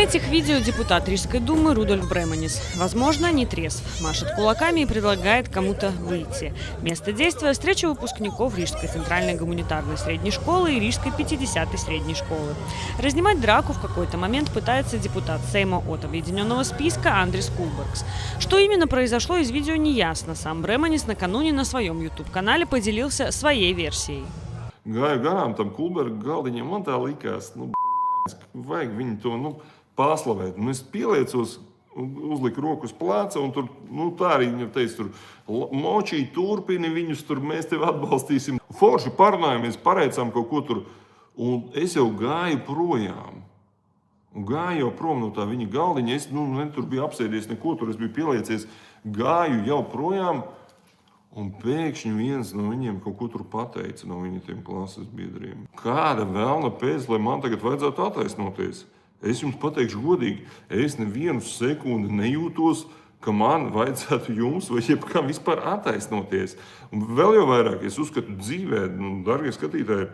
этих видео депутат Рижской думы Рудольф Бреманис, возможно, не трезв, машет кулаками и предлагает кому-то выйти. Место действия – встреча выпускников Рижской центральной гуманитарной средней школы и Рижской 50-й средней школы. Разнимать драку в какой-то момент пытается депутат Сейма от объединенного списка Андрис Кулбергс. Что именно произошло, из видео не ясно. Сам Бреманис накануне на своем YouTube-канале поделился своей версией. Gāju garām tam Kulberga galdiņam, man tā likās, vajag viņu to paslavēt. Es pieliecos, uzliku roku uz pleca, un tur, tā arī viņa teica, tur močī turpini viņus, tur mēs tevi atbalstīsim. Forši parunājamies, pareicām kaut ko tur, un es jau gāju projām. Un gāju jau prom no tā viņa galdiņa, es tur biju apsēdies neko, tur es biju pieliecies, gāju jau projām. Un pēkšņi viens no viņiem kaut ko tur pateica no viņa tiem klases biedriem. Kāda vēlna pēc, lai man tagad vajadzētu attaisnoties? Es jums pateikšu godīgi, es nevienu sekundi nejūtos, ka man vajadzētu jums vai jebkam vispār attaisnoties. Un vēl jau vairāk, es uzskatu dzīvē, dargie skatītāji,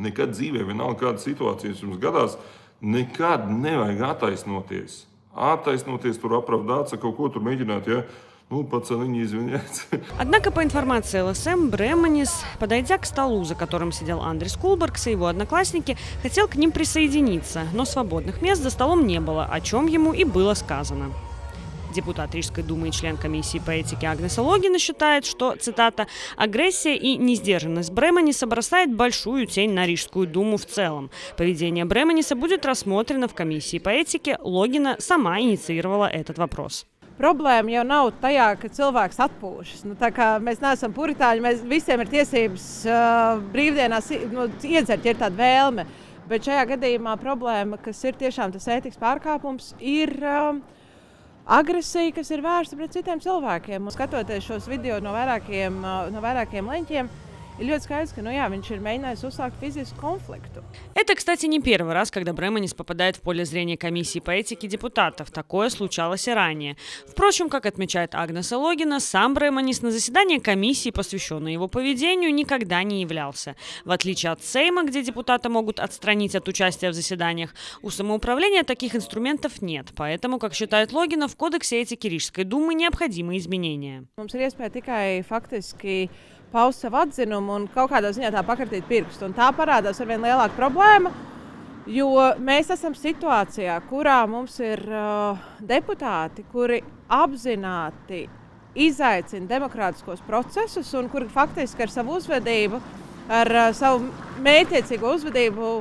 nekad dzīvē, vienalga kāda situācija jums gadās, nekad nevajag attaisnoties. Attaisnoties, tur оправдаться, kaut ko tur mēģināt, ja? Пацаны, не извиняйтесь. Однако, по информации ЛСМ, Бреманис, подойдя к столу, за которым сидел Андрис Кулбергс и его одноклассники, хотел к ним присоединиться, но свободных мест за столом не было, о чем ему и было сказано. Депутат Рижской думы и член комиссии по этике Агнеса Логина считает, что, цитата, «агрессия и несдержанность Бреманиса бросает большую тень на Рижскую думу в целом. Поведение Бреманиса будет рассмотрено в комиссии по этике. Логина сама инициировала этот вопрос». Problēma jau nav tajā, ka cilvēks atpūšas. Tā kā mēs neesam puritāņi, mēs visiem ir tiesības brīvdienās iedzert, ja ir tāda vēlme. Bet šajā gadījumā problēma, kas ir tiešām tas ētikas pārkāpums, ir agresija, kas ir vērsta pret citiem cilvēkiem. Skatoties šos video no vairākiem leņķiem, ir ļoti skaidrs, ka viņš ir mēģinājis uzsākt fizisku konfliktu. Это, кстати, не первый раз, когда Бреманис попадает в поле зрения комиссии по этике депутатов. Такое случалось и ранее. Впрочем, как отмечает Агнеса Логина, сам Бреманис на заседании комиссии, посвященной его поведению, никогда не являлся. В отличие от Сейма, где депутата могут отстранить от участия в заседаниях, у самоуправления таких инструментов нет. Поэтому, как считает Логина, в Кодексе этики Рижской думы необходимы изменения. Mums ir iespēja tikai faktiski paust savu atzinumu un kaut kādā ziņā tā pakartīt pirkstu. Un tā parādās ar vien lielāku problēmu, jo mēs esam situācijā, kurā mums ir deputāti, kuri apzināti izaicina demokrātiskos procesus un kuri faktiski ar savu uzvedību, ar savu mērķtiecīgo uzvedību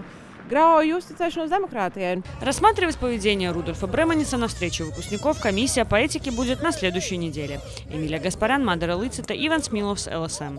грауи устицēšanos демократии. Рассматривать поведение Рудольфа Бреманиса на встрече выпускников комиссия по этике будет на следующей неделе. Эмилия Гаспарян, Мадара Лыцета, Иван Смиловс, ЛСМ.